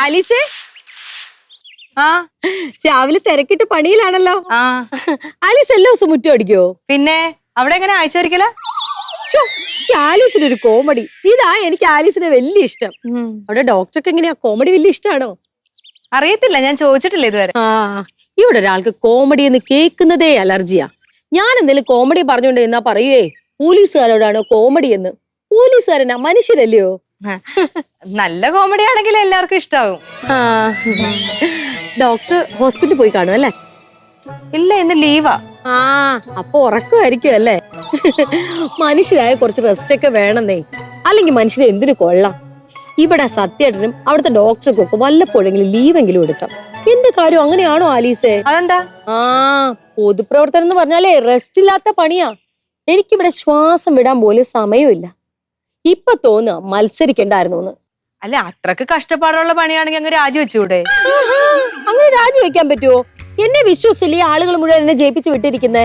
ആലീസേ ആ രാവിലെ തിരക്കിട്ട് പണിയിലാണല്ലോ. ആ ആലീസ് എല്ലാ ദിവസവും മുറ്റം അടിക്കോ? പിന്നെ അവിടെ എങ്ങനെ ആഴ്ച ഒരിക്കല? ആലീസിന് ഒരു കോമഡി ഇതാ. എനിക്ക് ആലീസിനെ വലിയ ഇഷ്ടം. അവിടെ ഡോക്ടർക്ക് എങ്ങനെയാ, കോമഡി വലിയ ഇഷ്ടമാണോ? അറിയത്തില്ല, ഞാൻ ചോദിച്ചിട്ടില്ല ഇതുവരെ. ഇവിടെ ഒരാൾക്ക് കോമഡി എന്ന് കേൾക്കുന്നതേ അലർജിയാ. ഞാൻ എന്തെങ്കിലും കോമഡി പറഞ്ഞോണ്ട് എന്നാ പറയുവേ പോലീസുകാരോടാണ് കോമഡി എന്ന്. പോലീസുകാരനാ, മനുഷ്യരല്ലയോ? നല്ല കോമഡി ആണെങ്കിൽ എല്ലാവർക്കും ഇഷ്ടാവും. ഡോക്ടർ ഹോസ്പിറ്റലിൽ പോയി കാണും അല്ലേ? ഇല്ല, ഇന്ന് ലീവാ. അപ്പൊ ഉറക്കമായിരിക്കും അല്ലേ? മനുഷ്യരായ കുറച്ച് റെസ്റ്റ് ഒക്കെ വേണമെന്നേ, അല്ലെങ്കിൽ മനുഷ്യരെ എന്തിനു കൊള്ളാം. ഇവിടെ സത്യേട്ടനും അവിടുത്തെ ഡോക്ടർക്കും ഒക്കെ വല്ലപ്പോഴെങ്കിലും ലീവെങ്കിലും എടുക്കാം. എന്റെ കാര്യം അങ്ങനെയാണോ ആലീസേ? അതെന്താ? പൊതുപ്രവർത്തനം എന്ന് പറഞ്ഞാലേ റെസ്റ്റ് ഇല്ലാത്ത പണിയാ. എനിക്കിവിടെ ശ്വാസം വിടാൻ പോലും സമയമില്ല. ഇപ്പൊ തോന്നുക മത്സരിക്കണ്ടായിരുന്നു. അല്ല, അത്രക്ക് കഷ്ടപ്പാടുള്ള പണിയാണെങ്കിൽ അങ്ങ് രാജിവെച്ചൂടെ? അങ്ങനെ രാജിവെക്കാൻ പറ്റുമോ? എന്നെ വിശ്വസിച്ചില്ലേ ആളുകൾ മുഴുവൻ എന്നെ ജയിപ്പിച്ച് വിട്ടിരിക്കുന്നേ.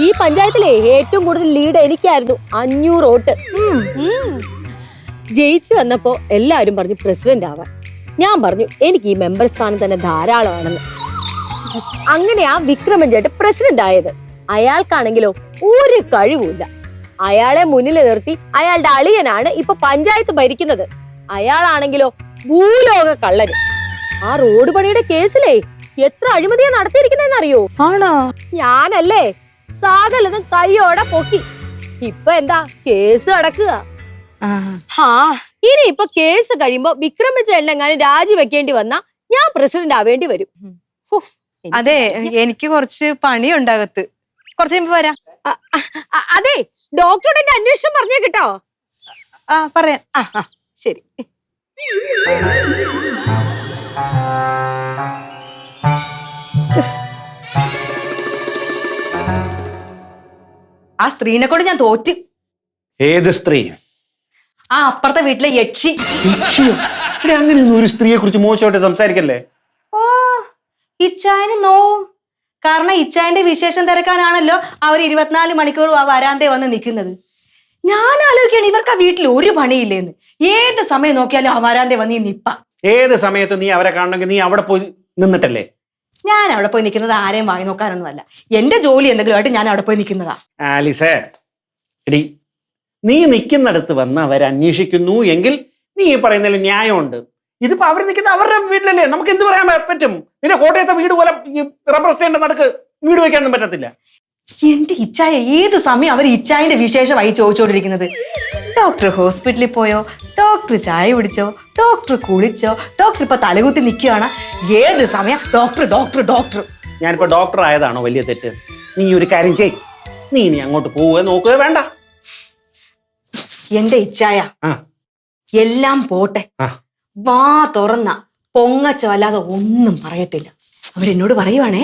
ഈ പഞ്ചായത്തിലെ ഏറ്റവും കൂടുതൽ ലീഡ് എനിക്കായിരുന്നു, 500 വോട്ട്. ജയിച്ചു വന്നപ്പോ എല്ലാവരും പറഞ്ഞു പ്രസിഡന്റ് ആവാൻ. ഞാൻ പറഞ്ഞു എനിക്ക് ഈ മെമ്പർ സ്ഥാനം തന്നെ ധാരാളമാണെന്ന്. അങ്ങനെയാ വിക്രമൻ ചേട്ടൻ പ്രസിഡന്റ് ആയത്. അയാൾക്കാണെങ്കിലോ ഒരു കഴിവുമില്ല. അയാളെ മുന്നിൽ നിർത്തി അയാളുടെ അളിയനാണ് ഇപ്പൊ പഞ്ചായത്ത് ഭരിക്കുന്നത്. അയാളാണെങ്കിലോ ഭൂലോക കള്ളന്. ആ റോഡ് പണിയുടെ കേസിലേ എത്ര അഴിമതിയാ നടത്തിയിരിക്കുന്നതെന്ന് അറിയോ? ആണോ? ഞാനല്ലേ സാകലതും കൈയോടെ പൊക്കി. ഇപ്പൊ എന്താ കേസ് അടക്കുക. ഇനി ഇപ്പൊ കേസ് കഴിയുമ്പോ വിക്രമൻ ചേട്ടനെങ്ങാനും രാജിവെക്കേണ്ടി വന്നാ ഞാൻ പ്രസിഡന്റ് ആവേണ്ടി വരും. അതെ, എനിക്ക് കുറച്ച് പണിയുണ്ടാകത്ത്. കുറച്ച് കഴിയുമ്പോ വരാം. അതെ, ഡോക്ടറോട് എന്റെ അന്വേഷണം പറഞ്ഞേ കേട്ടോ. പറയാം. ശരി. ആ സ്ത്രീനെ കൊണ്ട് ഞാൻ തോറ്റ്. ഏത് സ്ത്രീ? ആ അപ്പുറത്തെ വീട്ടിലെ യക്ഷി. അങ്ങനെയൊന്നും ഒരു സ്ത്രീയെ കുറിച്ച് മോശമായിട്ട് സംസാരിക്കല്ലേ. ഓ, ഇച്ചായന് നോവും. കാരണം ഇച്ചായന്റെ വിശേഷം തിരക്കാനാണല്ലോ അവർ 24 മണിക്കൂർ ആ വരാന്തേ വന്ന് നിൽക്കുന്നത്. ഞാൻ ആലോചിക്കുകയാണ് ഇവർക്ക് ആ വീട്ടിൽ ഒരു പണിയില്ലേന്ന്. ഏത് സമയം നോക്കിയാലും ആ വരാന്തേ വന്ന് ഈ നിപ്പ. ഏത് സമയത്ത് നീ അവരെ കാണണമെങ്കിൽ നീ അവിടെ പോയി നിന്നിട്ടല്ലേ? ഞാൻ അവിടെ പോയി നിൽക്കുന്നത് ആരെയും വാങ്ങി നോക്കാനൊന്നുമല്ല. എന്റെ ജോലി എന്തെങ്കിലും ആയിട്ട് ഞാൻ അവിടെ പോയി നിൽക്കുന്നതാ. ആലിസേ, എടി, നീ നിൽക്കുന്നിടത്ത് വന്ന് അവരെ അന്വേഷിക്കുന്നു എങ്കിൽ നീ പറയുന്നതിൽ ന്യായമുണ്ട്. ഇതിപ്പോ അവർ നിൽക്കുന്നത് അവരുടെ വീട്ടിലല്ലേ, നമുക്ക് എന്ത് പറയാൻ പറ്റും? നിന്റെ കോട്ടയത്തെ വീട് പോലെ റബ്ബർ സ്റ്റേന്റെ നടുക്ക് വീട് വെക്കാനൊന്നും പറ്റത്തില്ല. എന്റെ ഇച്ചായ ഏത് സമയം അവർ ഇച്ചായന്റെ വിശേഷമായി ചോദിച്ചോണ്ടിരിക്കുന്നത്. ഡോക്ടർ ഹോസ്പിറ്റലിൽ പോയോ, ഡോക്ടർ ചായ കുടിച്ചോ, ഡോക്ടർ കുളിച്ചോ, ഡോക്ടർ ഇപ്പൊ തലകുത്തി നിൽക്കുകയാണ്. ഏത് സമയം ഡോക്ടർ ഡോക്ടർ ഡോക്ടർ. ഞാനിപ്പോ ഡോക്ടർ ആയതാണോ വലിയ തെറ്റ്? നീ ഒരു കാര്യം ചെയ്, നീ അങ്ങോട്ട് പോവുക നോക്കുക വേണ്ട. എന്റെ ഇച്ചായ എല്ലാം പോട്ടെ, വാ തുറന്ന പൊങ്ങച്ചല്ലാതെ ഒന്നും പറയത്തില്ല. അവരെന്നോട് പറയുവാണേ,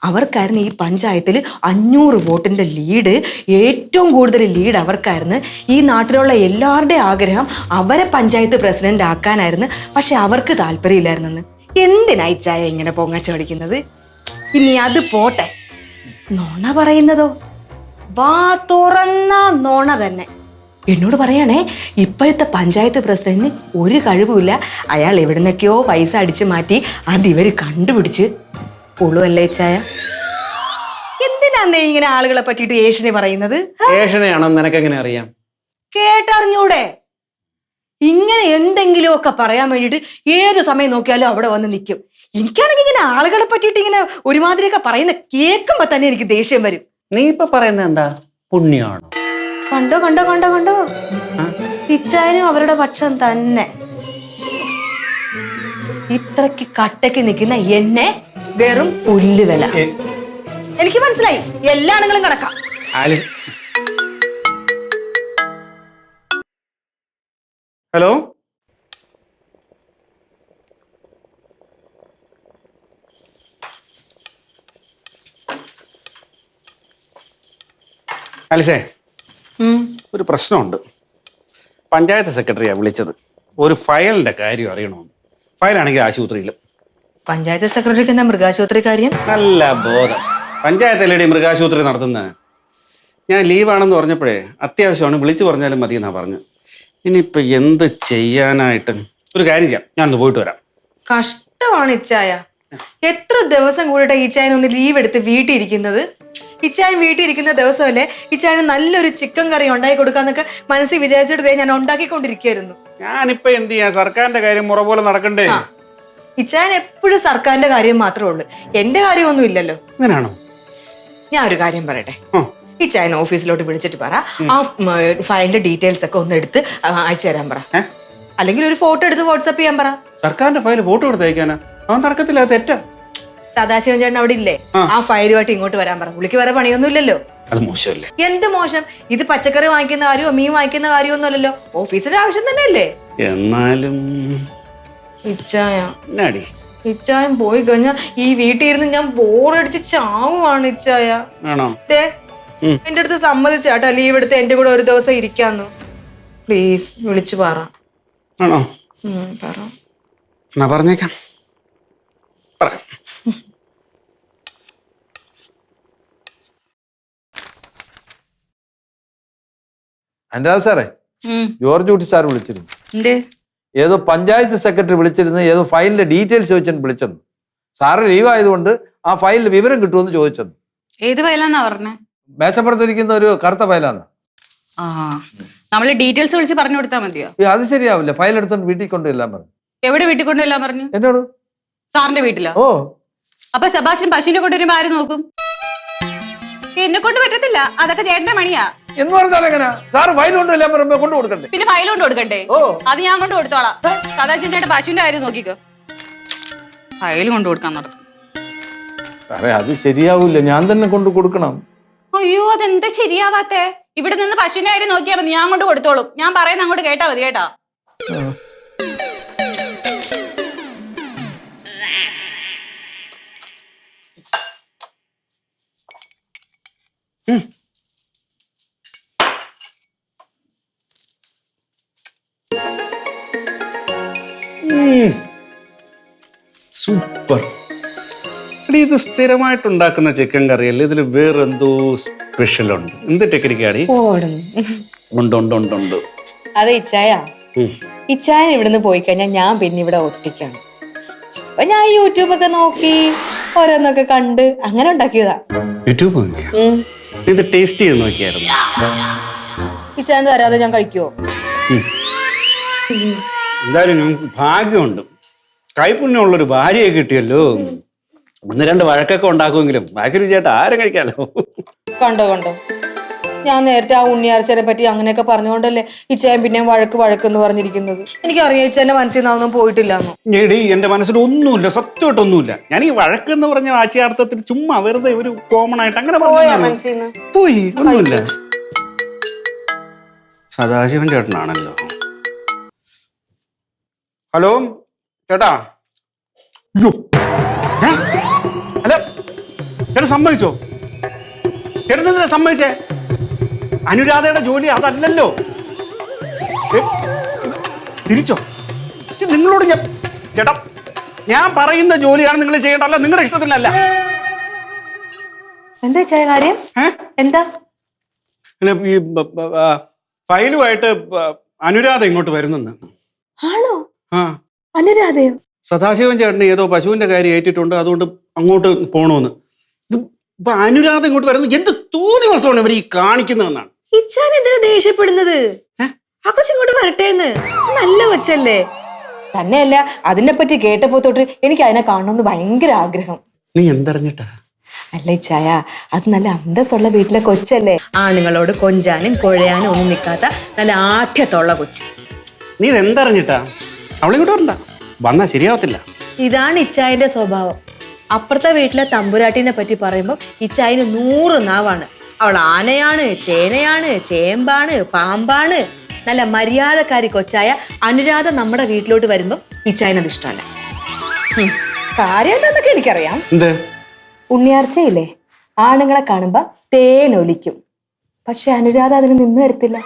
അവർക്കായിരുന്നു ഈ പഞ്ചായത്തിൽ 500 വോട്ടിന്റെ ലീഡ്, ഏറ്റവും കൂടുതൽ ലീഡ് അവർക്കായിരുന്നു. ഈ നാട്ടിലുള്ള എല്ലാവരുടെയും ആഗ്രഹം അവരെ പഞ്ചായത്ത് പ്രസിഡന്റ് ആക്കാനായിരുന്നു. പക്ഷെ അവർക്ക് താല്പര്യമില്ലായിരുന്നെന്ന്. എന്തിനാ ഇച്ചായ ഇങ്ങനെ പൊങ്ങച്ച പഠിക്കുന്നത്? ഇനി അത് പോട്ടെ, നോണ പറയുന്നതോ വാ തുറന്ന നോണ തന്നെ. എന്നോട് പറയാണേ, ഇപ്പോഴത്തെ പഞ്ചായത്ത് പ്രസിഡന്റിന് ഒരു കഴിവുമില്ല. അയാൾ എവിടുന്നൊക്കെയോ പൈസ അടിച്ചു മാറ്റി അത് ഇവര് കണ്ടുപിടിച്ച് ഉള്ളുവല്ലേ ചായ. എന്തിനാന്നേ ഇങ്ങനെ ആളുകളെ പറ്റിയിട്ട് ഏഷനെ പറയുന്നത്? ഏഷനെയാണെന്ന് നിനക്ക് എങ്ങനെ അറിയാം? കേട്ടറിഞ്ഞൂടെ? ഇങ്ങനെ എന്തെങ്കിലുമൊക്കെ പറയാൻ വേണ്ടിയിട്ട് ഏത് സമയം നോക്കിയാലും അവിടെ വന്ന് നിൽക്കും. എനിക്കാണെങ്കിൽ ഇങ്ങനെ ആളുകളെ പറ്റിയിട്ട് ഇങ്ങനെ ഒരുമാതിരിയൊക്കെ പറയുന്ന കേൾക്കുമ്പോ തന്നെ എനിക്ക് ദേഷ്യം വരും. നീ ഇപ്പൊ പറയുന്നത് എന്താ? പുണ്യമാണോ? കണ്ടോ കണ്ടോ കണ്ടോ കണ്ടോ, ഇച്ചായനും അവരുടെ പക്ഷം തന്നെ. ഇത്രക്ക് കട്ടയ്ക്ക് നിൽക്കുന്ന എന്നെ വെറും പുല്ലുവില. എനിക്ക് മനസ്സിലായി, എല്ലാ ആണുങ്ങളും കണക്കാം. ഹലോ, ആലിസേ, ഒരു പ്രശ്നമുണ്ട്. പഞ്ചായത്ത് സെക്രട്ടറിയാണ് വിളിച്ചത്. ഒരു ഫയലിന്റെ കാര്യം അറിയണമെന്ന്. ഫയലാണെങ്കിൽ ആശുപത്രിയിലും. പഞ്ചായത്ത് സെക്രട്ടറിക്ക് എന്താ മൃഗാശുപത്രി കാര്യം? നല്ല ബോധം. പഞ്ചായത്തിലടി മൃഗാശുപത്രി നടത്തുന്നത്. ഞാൻ ലീവാണെന്ന് പറഞ്ഞപ്പോഴേ അത്യാവശ്യമാണ്, വിളിച്ചു പറഞ്ഞാലും മതി എന്നാ പറഞ്ഞു. ഇനിയിപ്പോൾ എന്ത് ചെയ്യാനായിട്ട്? ഒരു കാര്യം ചെയ്യാം, ഞാനൊന്ന് പോയിട്ട് വരാം. കഷ്ടമാണ് ഇച്ചായ. എത്ര ദിവസം കൂടിയിട്ട് ഇച്ചായൻ ഒന്ന് ലീവ് എടുത്ത് വീട്ടിൽ ഇരിക്കുന്നത്. ഇച്ചായൻ വീട്ടിൽ ഇരിക്കുന്ന ദിവസമല്ലേ ഇച്ചായന് നല്ലൊരു ചിക്കൻ കറി ഉണ്ടാക്കി കൊടുക്കാന്നൊക്കെ മനസ്സിൽ വിചാരിച്ചിട്ട് ഞാൻ ഉണ്ടാക്കിക്കൊണ്ടിരിക്കുകയായിരുന്നു. ഞാനിപ്പോ എന്ത് ചെയ്യാ? സർക്കാരിന്റെ കാര്യം മുറ പോലെ നടക്കണ്ടേ? ഇച്ചായൻ എപ്പോഴും സർക്കാരിന്റെ കാര്യം മാത്രമേ ഉള്ളൂ, എന്റെ കാര്യമൊന്നും ഇല്ലല്ലോ. അങ്ങനെയാണോ? ഞാൻ ഒരു കാര്യം പറയട്ടെ. ഇച്ചായൻ ഓഫീസിലോട്ട് വിളിച്ചിട്ട് പറ, ആ ഫയലിന്റെ ഡീറ്റെയിൽസ് ഒക്കെ ഒന്ന് എടുത്ത് അയച്ചു തരാൻ പറ. അല്ലെങ്കിൽ ഒരു ഫോട്ടോ എടുത്ത് വാട്സാപ്പ് ചെയ്യാൻ പറ. സർക്കാരിന്റെ ഫയൽ ഫോട്ടോ എടുത്ത് അയക്കാനാ? അവൻ നടക്കത്തില്ല, അത് തെറ്റാ. സദാശിവൻ ചേട്ടൻ അവിടെ ഇല്ലേ? ആ ഫയലുമായിട്ട് ഇങ്ങോട്ട് വരാൻ പറ. പുള്ളിക്ക് വേറെ പണിയൊന്നും ഇല്ലല്ലോ. അത് മോശമല്ലേ? എന്ത് മോശം? ഇത് പച്ചക്കറി വാങ്ങിക്കുന്ന കാര്യമോ മീൻ വാങ്ങിക്കുന്ന കാര്യമൊന്നും അല്ലല്ലോ, ഓഫീസിന്റെ ആവശ്യം തന്നെ അല്ലേ. എന്നാലും ഇച്ചായൻ പോയി കഴിഞ്ഞാ ഈ വീട്ടിൽ ഇരുന്ന് ഞാൻ ബോറടിച്ച് ചാവുവാണ് ഇച്ചായ. എന്റെ അടുത്ത് സമ്മതിച്ചാട്ടോ ലീവ് എടുത്ത് എന്റെ കൂടെ ഒരു ദിവസം ഇരിക്കാന്ന്. പ്ലീസ് വിളിച്ചു പറ. പറഞ്ഞേക്കാം. അനുരാധ സാറേ, ജോർജ് കുട്ടി സാർ വിളിച്ചിരുന്നു. ഏതോ പഞ്ചായത്ത് സെക്രട്ടറി വിളിച്ചിരുന്നു, ഏതോ ഫയലിന്റെ ഡീറ്റെയിൽസ് ചോദിച്ചാൽ വിളിച്ചെന്ന്. സാറ് ലീവ് ആയതുകൊണ്ട് ആ ഫയലിൽ വിവരം കിട്ടുമെന്ന് ചോദിച്ചെന്ന്. ഏത് ഫയലാന്നാ പറഞ്ഞേ? മേശപ്പുറത്തിരിക്കുന്ന ഒരു കറുത്ത ഫയലാന്ന്. നമ്മള് ഡീറ്റെയിൽസ് വിളിച്ച് പറഞ്ഞു കൊടുത്താൽ മതിയോ? അത് ശരിയാവില്ല, ഫയൽ എടുത്തോണ്ട് വീട്ടിൽ കൊണ്ടുവെല്ലാം പറഞ്ഞു. എവിടെ വീട്ടിൽ കൊണ്ടുവെല്ലാം പറഞ്ഞു? എന്നോട്. സാറിന്റെ വീട്ടിലോ? ഓ. അപ്പൊ സെബാസ്റ്റ്യൻ പശുവിനെ കൊണ്ടുവരുമ്പോ ആര് നോക്കും? എന്നെ കൊണ്ട് പറ്റത്തില്ല, അതൊക്കെ ചേട്ടന്റെ പണിയാ. എന്ന് പറഞ്ഞാൽ എങ്ങനെ? സാറ് ഫയൽ കൊണ്ടുവെല്ലാം പറയുമ്പോ കൊണ്ടു കൊടുക്കണ്ടേ? പിന്നെ ഫയൽ കൊണ്ട് കൊടുക്കണ്ടേ? അത് ഞാൻ കൊണ്ട് കൊടുത്തോളാം. സദാശിവൻ ചേട്ടൻ പശുവിന്റെ കാര്യം നോക്കിക്കോ. ഫയൽ കൊണ്ട് കൊടുക്കാൻ നടക്കും. അത് ശരിയാവൂല, ഞാൻ തന്നെ കൊണ്ട് കൊടുക്കണം. അയ്യോ, അതെന്താ ശരിയാവാത്തെ? ഇവിടെ നിന്ന് പശുവിന്റെ കാര്യം നോക്കിയാൽ മതി, ഞാൻ കൊണ്ട് കൊടുത്തോളും. ഞാൻ പറയുന്ന അങ്ങോട്ട് കേട്ടാ മതി കേട്ടാ. സൂപ്പർ. ഇത് സ്ഥിരമായിട്ടുണ്ടാക്കുന്ന ചിക്കൻ കറിയല്ലേ? ഇതിൽ വേറെന്തോ സ്പെഷ്യൽ ഉണ്ട്. എന്ത് ടെക്നിക്കാടി? ഉണ്ട്. അതെ ഇച്ചായ, ഇച്ചായൻ ഇവിടുന്ന് പോയി കഴിഞ്ഞാൽ ഞാൻ പിന്നെ ഇവിടെ ഒറ്റയ്ക്കാണ്. അപ്പൊ ഞാൻ യൂട്യൂബൊക്കെ നോക്കി ഓരോന്നൊക്കെ കണ്ട് അങ്ങനെ ഉണ്ടാക്കിയതാ. യൂട്യൂബ് ഇത് ടേസ്റ്റ് ചെയ്ത് നോക്കിയായിരുന്നു. ഇച്ചായൻ തരാതെ ഞാൻ കഴിക്കുവോ? എന്തായാലും ഞങ്ങൾക്ക് ഭാഗ്യമുണ്ട്, കൈപുണ്യമുള്ളൊരു ഭാര്യയെ കിട്ടിയല്ലോ. 1-2 വഴക്കൊക്കെ ഉണ്ടാക്കുമെങ്കിലും ബാക്കി രുചിയായിട്ട് ആരും കഴിക്കാലോ. കണ്ടോ ഞാൻ നേരത്തെ ആ ഉണ്ണിയാർച്ചനെ പറ്റി അങ്ങനെയൊക്കെ പറഞ്ഞുകൊണ്ടല്ലേ ഇച്ചായൻ പിന്നെ വഴക്കെന്ന് പറഞ്ഞിരിക്കുന്നത്. എനിക്കറിയാം ഇച്ചാന്റെ മനസ്സിൽ നിന്നൊന്നും പോയിട്ടില്ലാന്നോ. എടി, എന്റെ മനസ്സിൽ ഒന്നുമില്ല, സത്യമായിട്ടൊന്നുമില്ല. ഞാൻ ഈ വഴക്കെന്ന് പറഞ്ഞ വാച്യാർത്ഥത്തിൽ ചുമ്മാ വെറുതെ ഒരു കോമൺ ആയിട്ട് അങ്ങനെ പോയി, ഒന്നുമില്ല. സദാശിവൻ ചേട്ടനാണല്ലോ. ഹലോ ചേട്ടാ. അല്ല ചേട്ടൻ സമ്മതിച്ചോ? ചേട്ടൻ എന്തിനാ സമ്മതിച്ചേ? അനുരാധയുടെ ജോലി അതല്ലല്ലോ. തിരിച്ചോ? നിങ്ങളോട് ചേട്ടാ, ഞാൻ പറയുന്ന ജോലിയാണ് നിങ്ങൾ ചെയ്യേണ്ടല്ല, നിങ്ങളുടെ ഇഷ്ടത്തിലല്ല. എന്താ കാര്യം? എന്താ? ഈ ഫയലുമായിട്ട് അനുരാധ ഇങ്ങോട്ട് വരുന്നെന്ന്. ആണോ? അനുരാധയോ? സദാശിവൻ ചേട്ടന് ഏതോ പശുവിന്റെ കാര്യം ഏറ്റിട്ടുണ്ട്, അതുകൊണ്ട് അങ്ങോട്ട് പോണോന്ന്. ഇപ്പൊ അനുരാധ ഇങ്ങോട്ട് വരുന്നു. എന്ത് തോന്നി ദിവസമാണ് ഇവർ ഈ കാണിക്കുന്നതെന്നാണ്. ഇച്ചാൻ എന്തിനാ ദേഷ്യപ്പെടുന്നത്? ആ കൊച്ചിങ്ങോട്ട് വരട്ടേന്ന്, നല്ല കൊച്ചല്ലേ. തന്നെയല്ല, അതിനെ പറ്റി കേട്ടപ്പോ തൊട്ട് എനിക്ക് അതിനെ കാണണമെന്ന് ഭയങ്കര ആഗ്രഹം. നീ എന്തറിഞ്ഞിട്ടാ? അല്ല ഇച്ചായ, അത് നല്ല അന്തസ്സുള്ള വീട്ടിലെ കൊച്ചല്ലേ. ആണുങ്ങളോട് കൊഞ്ചാനും കുഴയാനും ഒന്നും നിൽക്കാത്ത നല്ല ആഠ്യത്തുള്ള കൊച്ച്. നീ ഇതെന്തറിഞ്ഞിട്ടാ? അവളിങ്ങോട്ട് വരണ്ട, വന്നാ ശരിയാവത്തില്ല. ഇതാണ് ഇച്ചായന്റെ സ്വഭാവം. അപ്പുറത്തെ വീട്ടിലെ തമ്പുരാട്ടിനെ പറ്റി പറയുമ്പോൾ ഇച്ചായന് 100 നാവാണ്. അവൾ ആനയാണ്, ചേനയാണ്, ചേമ്പാണ്, പാമ്പാണ്. നല്ല മര്യാദക്കാരി കൊച്ചായ അനുരാധ നമ്മുടെ വീട്ടിലോട്ട് വരുമ്പോ ഇച്ചായനത് ഇഷ്ടമല്ല. കാര്യം എന്താന്നൊക്കെ എനിക്കറിയാം. ഉണ്ണിയാർച്ചയില്ലേ, ആണുങ്ങളെ കാണുമ്പോ തേനൊലിക്കും. പക്ഷെ അനുരാധ അതിന് നിന്ന് തരത്തില്ല.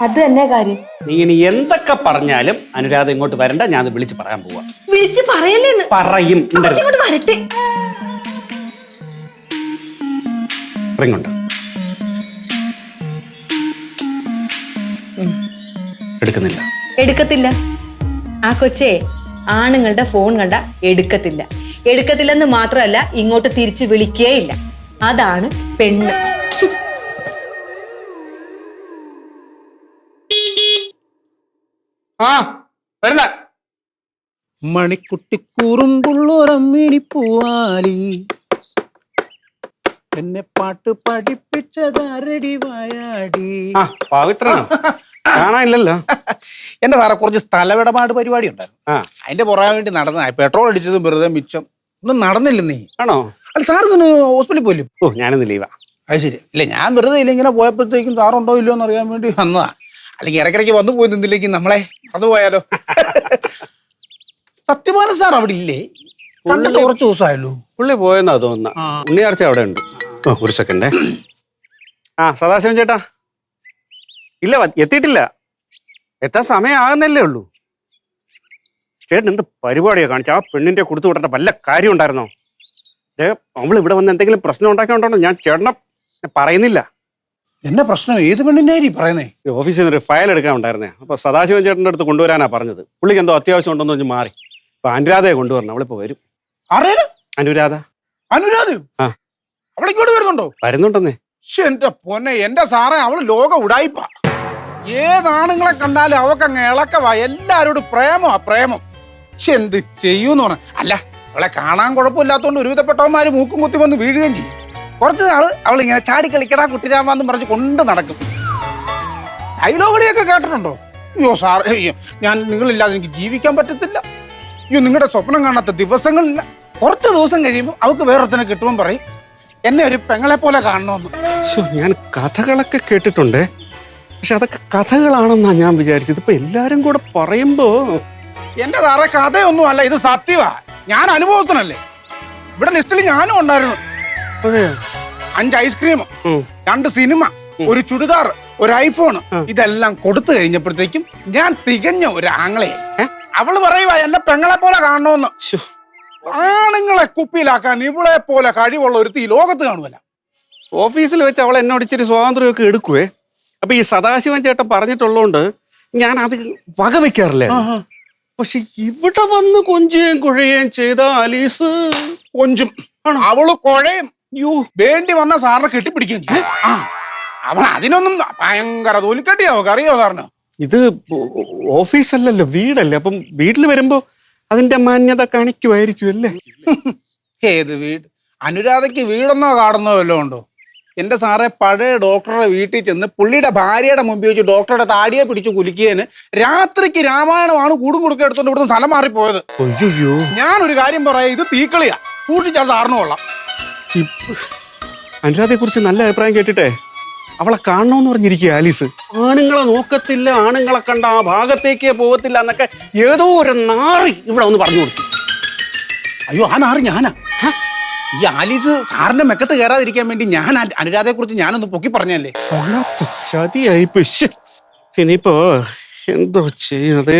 അത് തന്നെ കാര്യം. നീ ഇനി എന്തൊക്കെ പറഞ്ഞാലും അനുരാധ ഇങ്ങോട്ട് വരണ്ട, ഞാൻ വിളിച്ച് പറയാൻ പോവാ. വിളിച്ച് പറയല്ലേന്ന്? പറയും. ഇങ്ങോട്ട് വരട്ടെ. എടുക്കുന്നില്ല. എടുക്കത്തില്ല. ആ കൊച്ചേ ആണുങ്ങളുടെ ഫോൺ കണ്ട എടുക്കത്തില്ല. എടുക്കത്തില്ലെന്ന് മാത്രമല്ല ഇങ്ങോട്ട് തിരിച്ചു വിളിക്കേയില്ല. അതാണ് പെണ്ണ്. ആ വരുന്ന മണിക്കുട്ടിക്കൂറുമ്പുള്ളൊരമ്മിണി പൂവാലി എന്നെ പാട്ട് പഠിപ്പിച്ചതാരടി വായാടി. ആ പവിത്രനോ കാണാനില്ലല്ലോ. എന്റെ സാറെ കുറച്ച് സ്ഥലമിടപാട് പരിപാടി ഉണ്ടായിരുന്നു. അതിന്റെ പുറകെ വേണ്ടി നടന്ന പെട്രോൾ അടിച്ചതും വെറുതെ മിച്ചം ഒന്നും നടന്നില്ല. നീ ആണോ? അല്ല സാർ ഇന്ന് ഹോസ്പിറ്റലിൽ പോലും. ഓ ഞാനൊന്ന് ലീവാ. അത് ശരി. ഇല്ല ഞാൻ വെറുതെ ഇല്ല ഇങ്ങനെ പോയപ്പോഴത്തേക്കും സാറുണ്ടോ ഇല്ലയോ എന്ന് അറിയാൻ വേണ്ടി വന്നതാ. അല്ലെങ്കിൽ ഇടയ്ക്കിടയ്ക്ക് വന്നു പോയി നിന്നില്ലെങ്കിൽ നമ്മളെ വന്നു പോയാലോ. സത്യപാലൻ സാർ അവിടെ ഇല്ലേ? കണ്ടിട്ട് കുറച്ച് ദിവസമായല്ലോ. പുള്ളി പോയെന്നാ തോന്നുന്ന. ഉണ്ണിയാർച്ച അവിടെ ഉണ്ട്. ഓ ഒരു സെക്കൻഡേ. ആ സദാശിവൻ ചേട്ടാ ഇല്ല എത്തിയിട്ടില്ല. എത്താൻ സമയം ആകുന്നല്ലേ ഉള്ളൂ. ചേട്ടൻ എന്ത് പരിപാടിയാ കാണിച്ച? ആ പെണ്ണിന്റെ കൊടുത്തു വിടേണ്ട വല്ല കാര്യം ഉണ്ടായിരുന്നോ? അവൾ ഇവിടെ വന്ന് എന്തെങ്കിലും പ്രശ്നം ഉണ്ടാക്കിയോണ്ടോ? ഞാൻ ചേട്ടനെ പറയുന്നില്ല. എന്നെ പ്രശ്നം ഏത് പെണ്ണിന്റെ പറയുന്നേ? ഓഫീസിൽ നിന്ന് ഒരു ഫയൽ എടുക്കാൻ ഉണ്ടായിരുന്നേ. അപ്പൊ സദാശിവൻ ചേട്ടൻ്റെ അടുത്ത് കൊണ്ടുവരാനാ പറഞ്ഞത്. പുള്ളിക്ക് എന്തോ അത്യാവശ്യം ഉണ്ടെന്ന് വെച്ച് മാറി. അപ്പൊ അനുരാധയെ കൊണ്ടുവരണം. അവളിപ്പോ വരും. അറിയാലോ അനുരാധ. അനുരാധ ആ അവളിങ്ങോട്ട് വരുന്നുണ്ടോ? വരുന്നുണ്ടെന്നേ. എന്റെ പൊന്നെ എന്റെ സാറേ, അവള് ലോക ഉടായിപ്പ. ഏതാണുങ്ങളെ കണ്ടാലും അവക്കങ്ങ് ഇളക്കവാ. എല്ലാരോടും പ്രേമം. എന്ത് ചെയ്യൂന്ന് പറഞ്ഞ. അല്ല അവളെ കാണാൻ കുഴപ്പമില്ലാത്തോണ്ട് ഒരുവിധപ്പെട്ടവന്മാര് മൂക്കും കുത്തി വന്ന് വീഴുകയും ചെയ്യും. കുറച്ച് നാള് അവളിങ്ങനെ ചാടി കളിക്കടാ കുട്ടിരാമാന്ന് പറഞ്ഞ് കൊണ്ട് നടക്കും. ഡയലോഗടിയൊക്കെ കേട്ടിട്ടുണ്ടോ? അയ്യോ സാറേ, അയ്യോ ഞാൻ നിങ്ങളില്ലാതെ എനിക്ക് ജീവിക്കാൻ പറ്റത്തില്ല. അയ്യോ നിങ്ങളുടെ സ്വപ്നം കാണാത്ത ദിവസങ്ങളില്ല. കുറച്ച് ദിവസം കഴിയുമ്പോൾ അവൾക്ക് വേറൊരുത്തനെ കിട്ടുമെന്ന് പറയും. എന്നെ ഒരു പെങ്ങളെ പോലെ കാണണമെന്ന്. ഞാൻ കഥകളൊക്കെ കേട്ടിട്ടുണ്ട്. പക്ഷെ അതൊക്കെ കഥകളാണെന്നാ ഞാൻ വിചാരിച്ചത്. ഇപ്പൊ എല്ലാരും കൂടെ പറയുമ്പോ എന്റെ സാറേ കഥയൊന്നും അല്ല, ഇത് സത്യവാ. ഞാൻ അനുഭവസ്ഥനല്ലേ. ഇവിടെ ലിസ്റ്റിൽ ഞാനും ഉണ്ടായിരുന്നു. 5 ഐസ്ക്രീം, 2 സിനിമ, ഒരു ചുടിദാർ, ഒരു ഐഫോൺ, ഇതെല്ലാം കൊടുത്തു കഴിഞ്ഞപ്പോഴത്തേക്കും ഞാൻ തികഞ്ഞ ഒരു ആങ്ങളെ. അവള് പറയുവാ എന്നെ പെങ്ങളെ പോലെ കാണണമെന്ന്. ആണുങ്ങളെ കുപ്പിയിലാക്കാൻ ഇവളെ പോലെ കഴിവുള്ള ഒരുത്തി ഈ ലോകത്ത് കാണുമല്ല. ഓഫീസിൽ വെച്ച് അവൾ എന്നോട് ഇച്ചിരി സ്വാതന്ത്ര്യമൊക്കെ എടുക്കുവേ. അപ്പൊ ഈ സദാശിവൻ ചേട്ടൻ പറഞ്ഞിട്ടുള്ളതുകൊണ്ട് ഞാൻ അത് വകവെക്കാറില്ലേ. പക്ഷെ ഇവിടെ വന്ന് കൊഞ്ചുകയും കുഴയുകയും ചെയ്ത ആലീസ് കൊഞ്ചും അവള് കുഴയും വേണ്ടി വന്ന സാറിനെ കെട്ടിപ്പിടിക്കുകയും ചെയ്യും. അവൾ അതിനൊന്നും ഭയങ്കര തോലിക്കട്ടിയാവോ അറിയോ സാറിന്? ഇത് ഓഫീസല്ലല്ലോ, വീടല്ലേ. അപ്പം വീട്ടിൽ വരുമ്പോ അതിന്റെ മാന്യത കാണിക്കുമായിരിക്കും അല്ലേ. ഏത് വീട്? അനുരാധയ്ക്ക് വീടെന്നോ കാടെന്നോ വല്ലതും ഉണ്ടോ? എന്റെ സാറെ പഴയ ഡോക്ടറുടെ വീട്ടിൽ ചെന്ന് പുള്ളിയുടെ ഭാര്യയുടെ മുമ്പിൽ വെച്ച് ഡോക്ടറുടെ താടിയെ പിടിച്ച് കുലിക്കുകയെന്ന് രാത്രിക്ക് രാമായണമാണ് കൂടും കൊടുക്ക എടുത്തോണ്ട് ഇവിടുന്ന് സ്ഥലം മാറിപ്പോയത്. ഞാനൊരു കാര്യം പറയാം, ഇത് തീക്കളിയാ. കൂട്ടിച്ചാൽ സാറിന് കൊള്ളാം. അനുരാധയെ കുറിച്ച് നല്ല അഭിപ്രായം കേട്ടിട്ടേ അവളെ കാണണമെന്ന് പറഞ്ഞിരിക്കുക ആലീസ്. ആണുങ്ങളെ നോക്കത്തില്ല, ആണുങ്ങളെ കണ്ട ആ ഭാഗത്തേക്കേ പോകത്തില്ല എന്നൊക്കെ ഏതോ ഒരു നാറി ഇവിടെ ഒന്ന് പറഞ്ഞു കൊടുത്തു. അയ്യോ ആ നാറി ഞാനാ. ഈ ആലീസ് സാറിന്റെ മെക്കത്ത് കയറാതിരിക്കാൻ വേണ്ടി ഞാൻ അനുരാധയെ കുറിച്ച് ഞാനൊന്ന് പൊക്കി പറഞ്ഞല്ലേ. ചതിയായിപ്പോ. ഇനിയിപ്പോ എന്തോ ചെയ്യത്?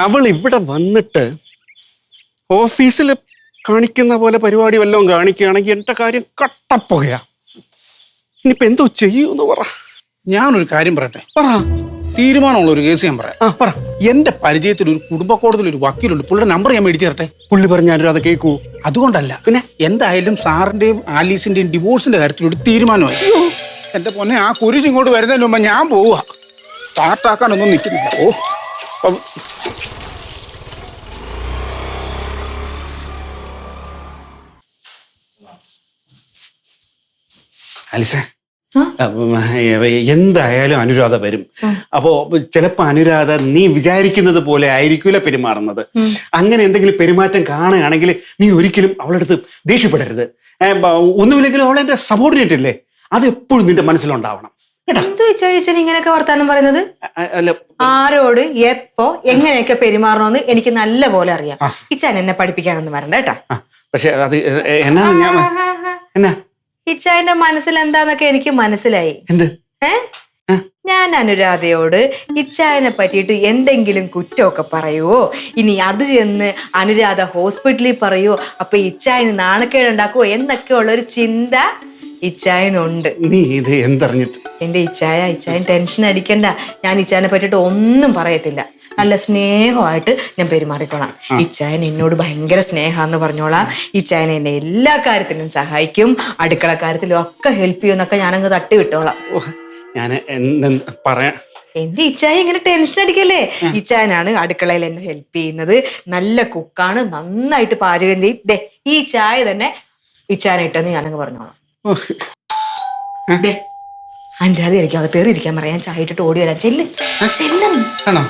അവൾ ഇവിടെ വന്നിട്ട് ഓഫീസിൽ കാണിക്കുന്ന പോലെ പരിപാടി വല്ലതും കാണിക്കുകയാണെങ്കിൽ എന്റെ കാര്യം കട്ടപ്പോകയാ. ഇനിയിപ്പോ എന്തോ ചെയ്യൂന്ന് പറ. ഞാനൊരു കാര്യം പറയട്ടെ. പറ. തീരുമാനമുള്ള ഒരു കേസ് ഞാൻ പറയാം. എന്റെ പരിചയത്തിൽ ഒരു കുടുംബ കോടതിയിൽ ഒരു വക്കീലുണ്ട്. പുള്ളിയുടെ നമ്പർ ഞാൻ മേടിച്ചു തരട്ടെ? പുള്ളി പറഞ്ഞാലും അത് കേൾക്കൂ. അതുകൊണ്ടല്ല, പിന്നെ എന്തായാലും സാറിന്റെയും ആലീസിന്റെയും ഡിവോഴ്സിന്റെ കാര്യത്തിൽ ഒരു തീരുമാനമായി. എന്റെ പൊന്നെ, ആ കുരിശ് ഇങ്ങോട്ട് വരുന്നതിന് മുമ്പ് ഞാൻ പോവുക. സ്റ്റാർട്ടാക്കാനൊന്നും നിൽക്കുന്നില്ല. ആലിസേ, എന്തായാലും അനുരാധ വരും. അപ്പോ ചിലപ്പോ അനുരാധ നീ വിചാരിക്കുന്നത് പോലെ ആയിരിക്കൂല പെരുമാറുന്നത്. അങ്ങനെ എന്തെങ്കിലും പെരുമാറ്റം കാണുകയാണെങ്കിൽ നീ ഒരിക്കലും അവളുടെ അടുത്ത് ദേഷ്യപ്പെടരുത്. ഒന്നുമില്ലെങ്കിലും അവളെ എന്റെ സബോർഡിനേറ്റ് അല്ലേ, അത് എപ്പോഴും നിന്റെ മനസ്സിലുണ്ടാവണം. ഇങ്ങനെയൊക്കെ വർത്താനം പറയുന്നത് ആരോട് എപ്പോ എങ്ങനെയൊക്കെ പെരുമാറണമെന്ന് എനിക്ക് നല്ല പോലെ അറിയാം. ഇച്ചാൻ എന്നെ പഠിപ്പിക്കാനൊന്നും വരണ്ട കേട്ടാ. പക്ഷെ അത് എന്നാ ഇച്ചായന്റെ മനസ്സിൽ എന്താന്നൊക്കെ എനിക്ക് മനസ്സിലായി. എന്ത്? ഞാൻ അനുരാധയോട് ഇച്ചായനെ പറ്റിയിട്ട് എന്തെങ്കിലും കുറ്റമൊക്കെ പറയുവോ, ഇനി അത് ചെന്ന് അനുരാധ ഹോസ്പിറ്റലിൽ പറയുവോ, അപ്പൊ ഇച്ചായന് നാണക്കേടുണ്ടാക്കുവോ എന്നൊക്കെ ഉള്ളൊരു ചിന്ത ഇച്ചായനുണ്ട്. നീ ഇത് എന്തറിഞ്ഞിട്ട്? എന്റെ ഇച്ചായൻ ടെൻഷൻ അടിക്കണ്ട. ഞാൻ ഇച്ചായനെ പറ്റിയിട്ട് ഒന്നും പറയത്തില്ല. നല്ല സ്നേഹമായിട്ട് ഞാൻ പെരുമാറിക്കോളാം. ഇച്ചായൻ എന്നോട് ഭയങ്കര സ്നേഹാന്ന് പറഞ്ഞോളാം. ഇച്ചായൻ എന്നെ എല്ലാ കാര്യത്തിലും സഹായിക്കും, അടുക്കള കാര്യത്തിലും ഒക്കെ ഹെൽപ്പ് ചെയ്യുമെന്നൊക്കെ ഞാനങ്ങ് തട്ടി വിട്ടോളാം. ഞാൻ പറയാൻ എന്റെ ഇച്ചായ ഇങ്ങനെ ടെൻഷൻ അടിക്കല്ലേ. ഇച്ചായനാണ് അടുക്കളയിൽ എന്നെ ഹെൽപ്പ് ചെയ്യുന്നത്, നല്ല കുക്കാണ്, നന്നായിട്ട് പാചകം ചെയ്യും. ദേ ഈ ചായ തന്നെ ഇച്ചായനിട്ടെന്ന് ഞാനങ്ങ് പറഞ്ഞോളാം. അൻരാതി എനിക്ക് അകത്തേറി ഇരിക്കാൻ പറയാം, ചായ ഇട്ടിട്ട് ഓടി വരാം. ചെല്ലുന്നു. ആണോ?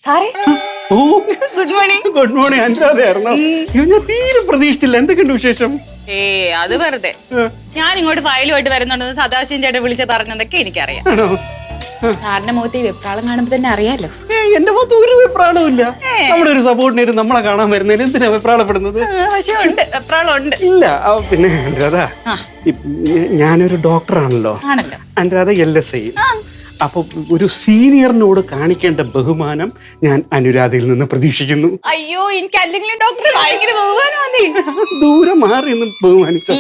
സാറേ ഓ ഗുഡ് മോർണിംഗ്. Good morning. അഞ്ചാതെയായിരുന്നു. ഞാൻ തീരെ പ്രതീക്ഷിച്ചില്ല. എന്തൊക്കെയുണ്ട് വിശേഷം? അത് വെറുതെ ഞാൻ ഇങ്ങോട്ട് ഫയലുമായിട്ട് വരുന്നുണ്ടെന്ന് സദാശിവൻ ചേട്ടൻ വിളിച്ച് പറഞ്ഞതൊക്കെ എനിക്കറിയാം. ആണോ? സാറിന്റെ മുഖത്ത് ഈ വെപ്രാളം കാണുമ്പോ തന്നെ അറിയാലോ. എന്റെ മുഖത്ത് ഒരു വെപ്രാളവും ഇല്ല. നമ്മുടെ ഒരു സപ്പോർട്ടിന് നമ്മളെ കാണാൻ വരുന്നതിന് എന്തിനാ വെപ്രാളപ്പെടുന്നത്? പക്ഷെ ഉണ്ട്, വെപ്രാളം ഉണ്ട്. ഇല്ല. പിന്നെ അനുരാധ, ഞാനൊരു ഡോക്ടറാണല്ലോ. ആണല്ലോ. അനുരാധ LSI. അപ്പൊ ഒരു സീനിയറിനോട് കാണിക്കേണ്ട ബഹുമാനം ഞാൻ അനുരാധയിൽ നിന്ന് പ്രതീക്ഷിക്കുന്നു. അയ്യോ, എനിക്ക് അല്ലെങ്കിലും ഡോക്ടർ ഭയങ്കര ബഹുമാനമാണ്. ദൂരെ മാറി നിന്ന് ബഹുമാനിച്ച.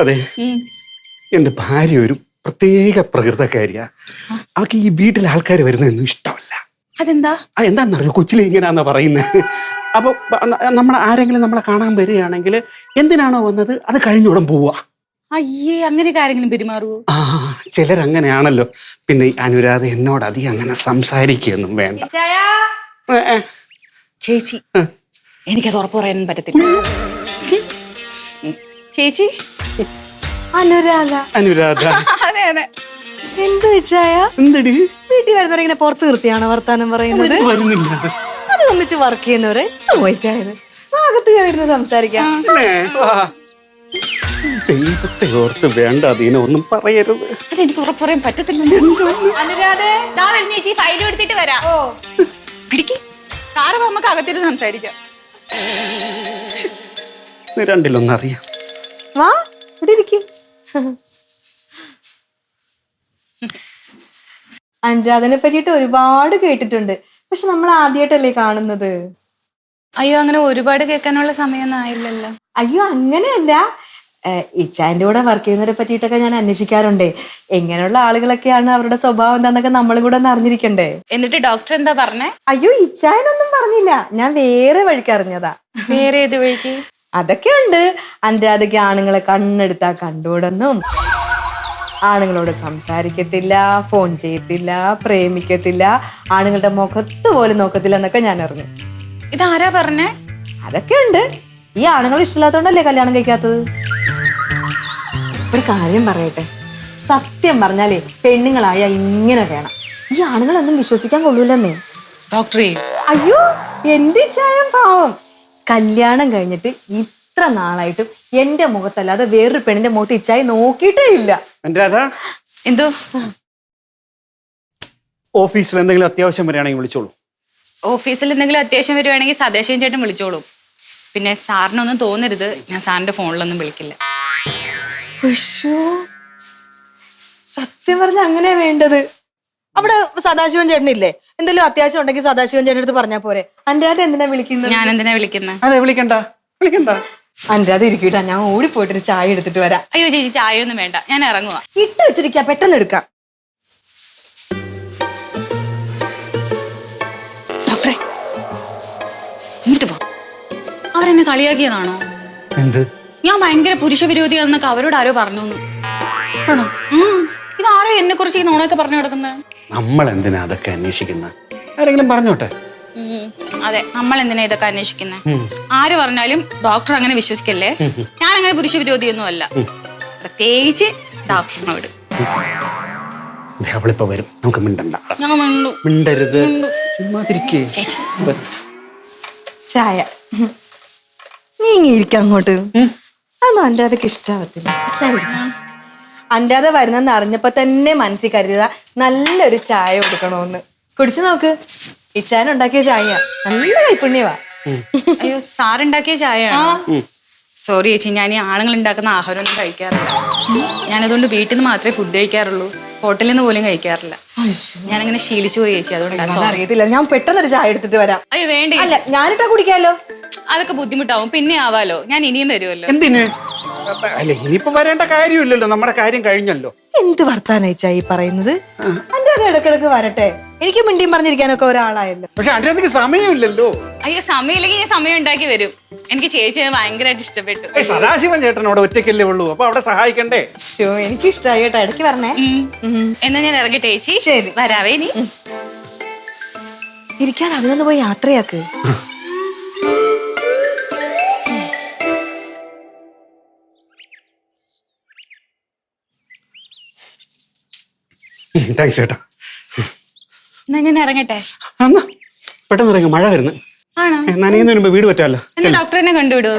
അതെ, എന്റെ ഭാര്യ ഒരു പ്രത്യേക പ്രകൃതക്കാരിയാ. അവർക്ക് ഈ വീട്ടിലെ ആൾക്കാർ വരുന്നതൊന്നും ഇഷ്ടമല്ല. അതെന്താ? അതെന്താണെന്നറിയോ, കൊച്ചിലെ ഇങ്ങനെയാന്നാ പറയുന്നത്. അപ്പൊ ആരെങ്കിലും നമ്മളെ കാണാൻ വരികയാണെങ്കിൽ എന്തിനാണോ വന്നത് അത് കഴിഞ്ഞുടൻ പോവാ. അയ്യേ, അങ്ങനെ ആരെങ്കിലും പെരുമാറുവോ? ചിലരങ്ങനെയാണല്ലോ. പിന്നെ ഈ അനുരാധ എന്നോട് അധികം അങ്ങനെ സംസാരിക്കുകയൊന്നും വേണ്ട. ചേച്ചി, എനിക്കത് ഉറപ്പ് പറയാൻ പറ്റത്തില്ല. ചേച്ചി അനുരാധ. അതെ അതെ. എന്ത് വെച്ചായ എന്തടി വീട്ടിൽ വരുന്നവരെ ഇങ്ങനെ പുറത്ത് നിർത്തിയാണ് വർത്താനം പറയുന്നത്? വരുന്നില്ല. അത് ഒന്നിച്ച് വർക്ക് ചെയ്യുന്നവരെ ചോദിച്ചായത് അകത്ത് കയറിയിരുന്ന് സംസാരിക്കാം. ദൈവത്തെ ഓർത്ത് വേണ്ട അതിനെ ഒന്നും പറയരുത്. അതെനിക്ക് ഉറപ്പ് പറയാൻ പറ്റത്തില്ല. ചേച്ചി ഫയലും എടുത്തിട്ട് വരാം. പിടിക്ക്. സാറ് നമുക്ക് അകത്തിരുന്ന് സംസാരിക്കാം. രണ്ടിലൊന്നറിയാം. വാ ഇവിടെ ഇരിക്കും. അനുരാധനെ പറ്റിയിട്ട് ഒരുപാട് കേട്ടിട്ടുണ്ട്, പക്ഷെ നമ്മൾ ആദ്യമായിട്ടല്ലേ കാണുന്നത്. അയ്യോ, അങ്ങനെ ഒരുപാട് കേൾക്കാനുള്ള സമയമൊന്നും ആയില്ലല്ലോ. അയ്യോ അങ്ങനെയല്ല, ഇച്ചാന്റെ കൂടെ വർക്ക് ചെയ്യുന്നവരെ പറ്റിയിട്ടൊക്കെ ഞാൻ അന്വേഷിക്കാറുണ്ട്. എങ്ങനെയുള്ള ആളുകളൊക്കെയാണ്, അവരുടെ സ്വഭാവം എന്താന്നൊക്കെ നമ്മളും കൂടെ ഒന്ന് അറിഞ്ഞിരിക്കണ്ടേ. എന്നിട്ട് ഡോക്ടർ എന്താ പറഞ്ഞേ? അയ്യോ ഇച്ചായനൊന്നും പറഞ്ഞില്ല, ഞാൻ വേറെ വഴിക്ക് അറിഞ്ഞതാ. വേറെ ഏത് വഴിക്ക്? അതൊക്കെ ഉണ്ട്. അനുരാധയ്ക്ക് ആണുങ്ങളെ കണ്ണെടുത്താ കണ്ടുകൂടെന്നും, ആണുങ്ങളോട് സംസാരിക്കത്തില്ല, ഫോൺ ചെയ്യത്തില്ല, പ്രേമിക്കത്തില്ല, ആണുങ്ങളുടെ മുഖത്ത് പോലും നോക്കത്തില്ല എന്നൊക്കെ ഞാൻ അറിഞ്ഞു. ഇതാരാ പറഞ്ഞേ? അതൊക്കെ ഉണ്ട്. ഈ ആണുങ്ങൾ ഇഷ്ടമില്ലാത്തോണ്ടല്ലേ കല്യാണം കഴിക്കാത്തത്. ഒരു കാര്യം പറയട്ടെ, സത്യം പറഞ്ഞാലേ പെണ്ണുങ്ങളായ ഇങ്ങനെ വേണം. ഈ ആണുങ്ങളൊന്നും വിശ്വസിക്കാൻ കൊള്ളൂലെന്നേ. ഡോക്ടറെ, അയ്യോ എന്റെ ചായം പാവം. കല്യാണം കഴിഞ്ഞിട്ട് ഇത്ര നാളായിട്ടും എന്റെ മുഖത്തല്ലാതെ വേറൊരു പെണ്ണിന്റെ മുഖത്ത് ഇച്ചായി നോക്കിയിട്ടേ ഇല്ല. എന്തോ ഓഫീസിൽ എന്തെങ്കിലും അത്യാവശ്യം വരികയാണെങ്കിൽ വിളിച്ചോളൂ. ഓഫീസിൽ എന്തെങ്കിലും അത്യാവശ്യം വരുവാണെങ്കിൽ സദേശം ചേട്ടൻ വിളിച്ചോളൂ. പിന്നെ സാറിനൊന്നും തോന്നരുത്, ഞാൻ സാറിന്റെ ഫോണിലൊന്നും വിളിക്കില്ല. സത്യം പറഞ്ഞ അങ്ങനെയാ വേണ്ടത്. അവിടെ സദാശിവൻ ചേട്ടനില്ലേ, എന്തെങ്കിലും അത്യാവശ്യം ഉണ്ടെങ്കിൽ സദാശിവൻ ചേട്ടൻ അടുത്ത് പറഞ്ഞാ പോരെ. അനുരാധ എന്തിനാ വിളിക്കുന്നത്? ഞാൻ എന്തിനാ വിളിക്കുന്നത്? അതെ, വിളിക്കണ്ട. അനുരാധ ഇരിക്കട്ടാ, ഞാൻ ഓടിപ്പോയിട്ടൊരു ചായ എടുത്തിട്ട് വരാം. അയ്യോ ചേച്ചി, ചായ ഒന്നും വേണ്ട, ഞാൻ ഇറങ്ങുക. ഇട്ട് വെച്ചിരിക്കാ, പെട്ടെന്ന് എടുക്കാം. ഡോക്ടറെ, എന്നിട്ട് പോ. അവരെന്നെ കളിയാക്കിയതാണോ? എന്ത്? ഞാൻ ഭയങ്കര പുരുഷ വിരോധിയാണെന്നൊക്കെ അവരോട് ആരോ പറഞ്ഞു. ഇതാരോ എന്നെ കുറിച്ച് ഈ നോണൊക്കെ പറഞ്ഞു കിടക്കുന്നത്. നമ്മൾ എന്തിനാ അതൊക്കെ അന്വേഷിക്കുന്നത്? ആരെങ്കിലും പറഞ്ഞോട്ടെ. അതെ, നമ്മൾ എന്തിനാ ഇതൊക്കെ അന്വേഷിക്കുന്നത്? ആര് പറഞ്ഞാലും ഡോക്ടർ അങ്ങനെ വിശ്വസിക്കല്ലേ. ഞാൻ അങ്ങനെ പുരുഷ വിരോധിയൊന്നും അല്ല, പ്രത്യേകിച്ച് ഡോക്ടറിനോട്. അവളിപ്പോ വരും, നമുക്ക് മിണ്ടണ്ട. ഞാൻ മിണ്ടരുത്, ചുമ്മാതിരിക്കേ. ചേച്ചി ചായ നീങ്ങിയിരിക്ക അങ്ങോട്ട്. അതൊന്നും അനുരാധക്ക് ഇഷ്ടാവത്തില്ല. അനുരാധ വരുന്നെന്ന് അറിഞ്ഞപ്പോ തന്നെ മനസ്സിൽ കരുതിയതാ നല്ലൊരു ചായ കൊടുക്കണോന്ന്. കുടിച്ചു നോക്ക്, ഇച്ചാൻ ഉണ്ടാക്കിയ ചായ നല്ല കൈപ്പുണ്യവാ. അയ്യോ, സാറുണ്ടാക്കിയ ചായയാണോ? സോറി ചേച്ചി, ഞാൻ ഈ ആണുങ്ങൾ ഉണ്ടാക്കുന്ന ആഹാരമൊന്നും കഴിക്കാറില്ല. ഞാനതുകൊണ്ട് വീട്ടിൽ നിന്ന് മാത്രമേ ഫുഡ് കഴിക്കാറുള്ളൂ, ഹോട്ടലിൽ നിന്ന് പോലും കഴിക്കാറില്ല. ഞാനങ്ങനെ ശീലിച്ചു പോയി ചേച്ചി, അതുകൊണ്ടാണ്. അറിയത്തില്ല, ഞാൻ പെട്ടെന്നൊരു ചായ എടുത്തിട്ട് വരാം. അയ്യോ വേണ്ട. അല്ല, ഞാനിട്ടാ കുടിക്കാലോ. അതൊക്കെ ബുദ്ധിമുട്ടാവും, പിന്നെ ആവാലോ. ഞാൻ ഇനിയും വരുമല്ലോ. എന്തിന്? അല്ല, ഇനിയിപ്പോ വരേണ്ട കാര്യമില്ലല്ലോ, നമ്മുടെ കാര്യം കഴിഞ്ഞല്ലോ. എന്ത് വർത്താനായിച്ചാ ഈ പറയുന്നത്? അനുരാധ ഇടക്കിടക്ക് വരട്ടെ, എനിക്ക് മിണ്ടിയും പറഞ്ഞിരിക്കാനൊക്കെ ഒരാളായല്ലോ. പക്ഷെ അനുരാധയ്ക്ക് സമയമില്ലല്ലോ. അയ്യോ, സമയമില്ലെങ്കിൽ ഞാൻ സമയം ഉണ്ടാക്കി വരും. എനിക്ക് ചേച്ചിയെ ഭയങ്കരമായിട്ട് ഇഷ്ടപ്പെട്ടു. സദാശിവൻ ചേട്ടൻ അവിടെ ഒറ്റയ്ക്കല്ലേ ഉള്ളൂ, അപ്പൊ അവിടെ സഹായിക്കണ്ടേ? എനിക്ക് ഇഷ്ടമായി കേട്ടോ, ഇടയ്ക്ക് പറഞ്ഞേ. എന്നാ ഞാൻ ഇറങ്ങട്ടെ ചേച്ചി. ശരി, വരാവേ. നീ ഇരിക്കാതെ അതിനൊന്ന് പോയി യാത്രയാക്ക്. താങ്ക്സ് ചേട്ടാ. എന്നാ ഞാൻ ഇറങ്ങട്ടെ. എന്നാ പെട്ടെന്ന് ഇറങ്ങി, മഴ വരുന്നു. ആണോ? നനയുന്നതിന് മുമ്പ് വീട് പറ്റാമല്ലോ. എന്റെ ഡോക്ടറിനെ കണ്ടുവിടുവോ?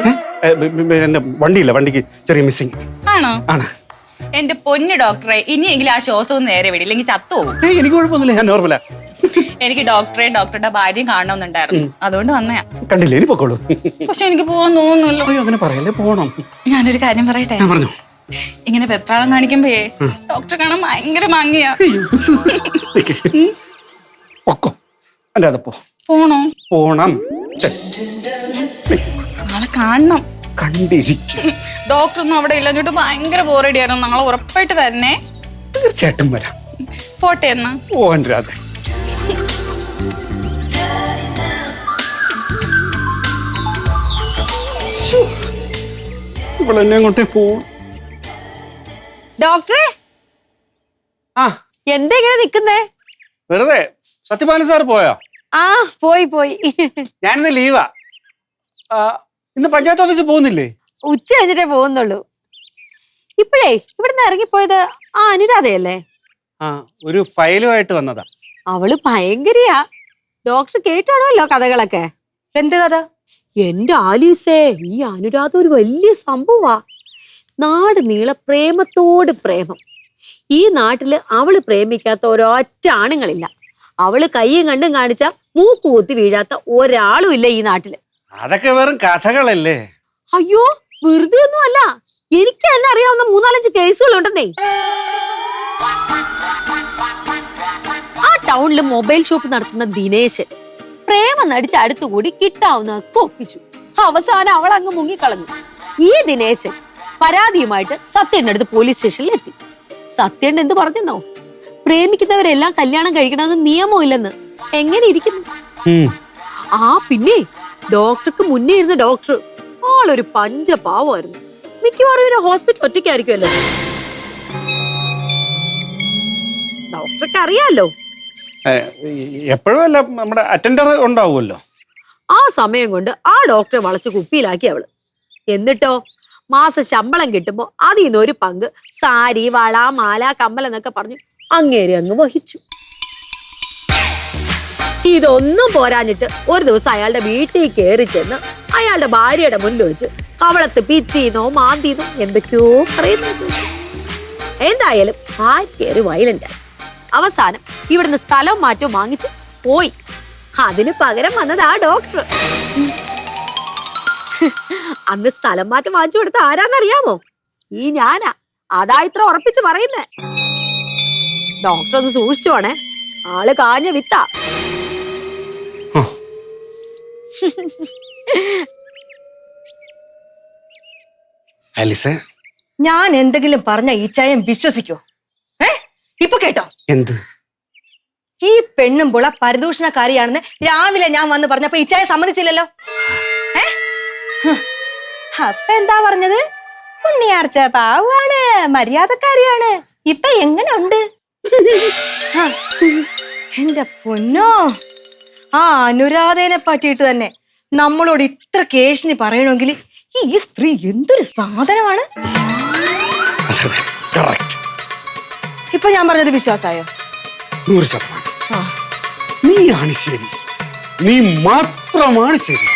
എന്റെ വണ്ടിയില്ല, വണ്ടിക്ക് ചെറിയ മിസ്സിങ് ആണോ? ആണ്. എന്റെ പൊന്നു ഡോക്ടറെ, ഇനിയെങ്കിലും ആ ശ്വാസം ഒന്ന് നേരെ വിടില്ല, ഇല്ലെങ്കിൽ ചത്തുപോകും. എനിക്ക് കുഴപ്പമൊന്നുമില്ല, ഞാൻ നോർമലാ. എനിക്ക് ഡോക്ടറെയും ഡോക്ടറുടെ ഭാര്യയും കാണണമെന്നുണ്ടായിരുന്നു, അതുകൊണ്ട് വന്നയാ. കണ്ടില്ലേ, ഇനി പൊക്കോളൂ. പക്ഷെ എനിക്ക് പോവാൻ തോന്നുന്നല്ലോ. അയ്യോ, അങ്ങനെ പറയല്ലേ, പോണം. ഞാനൊരു കാര്യം പറയട്ടെ? പറഞ്ഞു. ഇങ്ങനെ വെപ്രാളം കാണിക്കുമ്പോഴേ ഡോക്ടറെ കാണാൻ ഭയങ്കര ഭംഗിയാ. പൊക്കോ, അല്ലാതെ പോ. പോണോ? പോണം. നാളെ കാണണം. കണ്ടിരിക്കും. ഡോക്ടർ ഒന്നും അവിടെ ഇല്ല, എന്നിട്ട് ഭയങ്കര ബോറടിയായിരുന്നു. നാളെ ഉറപ്പായിട്ട് തന്നെ. തീർച്ചയായിട്ടും വരാം. പോട്ടെ എന്നാ. ഓ അനുരാധ, ഇവളെന്നെ അങ്ങോട്ടേ പോവും. ഡോക്ടറെ, ആ എന്താ ഇങ്ങനെ നിക്കുന്നേ? വെറുതെ. സത്യപാലൻ സാർ പോയോ? ആ, പോയി. ഞാനിന്ന് ലീവാ. ഇന്ന് പഞ്ചായത്ത് ഓഫീസിൽ പോകുന്നില്ലേ? ഉച്ച കഴിഞ്ഞിട്ടേ പോകുന്നുള്ളൂ. ഇപ്പോഴേ ഇവിടുന്ന് ഇറങ്ങിപ്പോയത് ആ അനുരാധയല്ലേ? ആ, ഒരു ഫയലുമായിട്ട് വന്നതാ. അവള് ഭയങ്കരയാ. ഡോക്ടർ കേട്ടാണല്ലോ കഥകളൊക്കെ. എന്ത് കഥ? എന്റെ ആലീസേ, ഈ അനുരാധ ഒരു വലിയ സംഭവമാ. നാട് നീളെ പ്രേമത്തോട് പ്രേമം. ഈ നാട്ടില് അവള് പ്രേമിക്കാത്ത ഒരൊറ്റ ആണുങ്ങളില്ല. അവള് കയ്യും കണ്ടും കാണിച്ച മൂക്കുകുത്തി വീഴാത്ത ഒരാളും ഇല്ല ഈ നാട്ടില്. അതൊക്കെ വെറും കഥകളല്ലേ. അയ്യോ, വെറുതെ ഒന്നും അല്ല. എനിക്ക് തന്നെ അറിയാവുന്ന 3-4 കേസുകളുണ്ടെന്നേ. ആ ടൗണില് മൊബൈൽ ഷോപ്പ് നടത്തുന്ന ദിനേശൻ പ്രേമം നടിച്ച് അടുത്തുകൂടി കിട്ടാവുന്നതൊക്കെ ഒപ്പിച്ചു. അവസാനം അവൾ അങ്ങ് മുങ്ങിക്കളഞ്ഞു. ഈ ദിനേശൻ പരാതിയുമായിട്ട് സത്യന്റെ അടുത്ത് പോലീസ് സ്റ്റേഷനിൽ എത്തി. സത്യൻ എന്ത് പറഞ്ഞെന്നോ? പ്രേമിക്കുന്നവരെല്ലാം കല്യാണം കഴിക്കണമെന്ന് നിയമമില്ലെന്ന്. എങ്ങനെ ഇരിക്കുന്നു? ആ പിന്നെ ഡോക്ടർക്ക് മുന്നേ ഇരുന്ന ഡോക്ടർ ആളൊരു പഞ്ചപാവമായിരുന്നു. മിക്കവാറും ഒരു ഹോസ്പിറ്റൽ ഒറ്റയ്ക്കായിരിക്കുമല്ലോ. ഡോക്ടർക്ക് അറിയാലോ. എപ്പോഴും അല്ല, നമ്മുടെ അറ്റൻഡർ ഉണ്ടാവുമല്ലോ. ആ സമയം കൊണ്ട് ആ ഡോക്ടറെ വളച്ച് കുപ്പിയിലാക്കി അവള്. എന്നിട്ടോ മാസ ശമ്പളം കിട്ടുമ്പോ അതിൽ നിന്ന് ഒരു പങ്ക് സാരി, വള, മാല, കമ്മൽ എന്നൊക്കെ പറഞ്ഞു അങ്ങേരെ അങ്ങ് വഹിച്ചു. ഇതൊന്നും പോരാഞ്ഞിട്ട് ഒരു ദിവസം അയാളുടെ വീട്ടിൽ കയറി ചെന്ന് അയാളുടെ ഭാര്യയുടെ മുന്നിൽ വെച്ച് കവളത്ത് പിച്ചീന്നോ മാന്തിന്നോ എന്തൊക്കെയോ പറയുന്നു. എന്തായാലും ഭാര്യ വയലന്റായി. അവസാനം ഇവിടുന്ന് സ്ഥലം മാറ്റം വാങ്ങിച്ച് പോയി. അതിന് പകരം വന്നത് ആ ഡോക്ടർ. അന്ന് സ്ഥലം മാറ്റം വാങ്ങിച്ചു കൊടുത്ത ആരാന്നറിയാമോ? ഈ ഞാനാ. അതാ ഇത്ര ഉറപ്പിച്ച് പറയുന്നേ. ഡോക്ടർ ഒന്ന് സൂക്ഷിച്ചോണേ, ആള് കാഞ്ഞ വിത്താ. ആലിസേ, ഞാൻ എന്തെങ്കിലും പറഞ്ഞ ഈച്ചായം വിശ്വസിക്കോ? ഇപ്പൊ കേട്ടോ? എന്ത്? ഈ പെണ്ണുമ്പുള പരിദൂഷണക്കാരിയാണെന്ന് രാവിലെ ഞാൻ വന്ന് പറഞ്ഞപ്പോ ഈച്ചായ സമ്മതിച്ചില്ലല്ലോ. അപ്പൊ എന്താ പറഞ്ഞത്? ഉണ്ണിയാർച്ച പാവാണ്, മര്യാദക്കാരിയാണ്. ഇപ്പൊ എങ്ങനെ ഉണ്ട്? എന്റെ പൊന്നോ, ആ അനുരാധേനെ പറ്റിയിട്ട് തന്നെ നമ്മളോട് ഇത്ര കേഷിന് പറയണമെങ്കിൽ ഈ സ്ത്രീ എന്തൊരു സാധനമാണ്. ഇപ്പൊ ഞാൻ പറഞ്ഞത് വിശ്വാസായോ? 100%. നീയാണ് ശരി, നീ മാത്രമാണ് ശരി.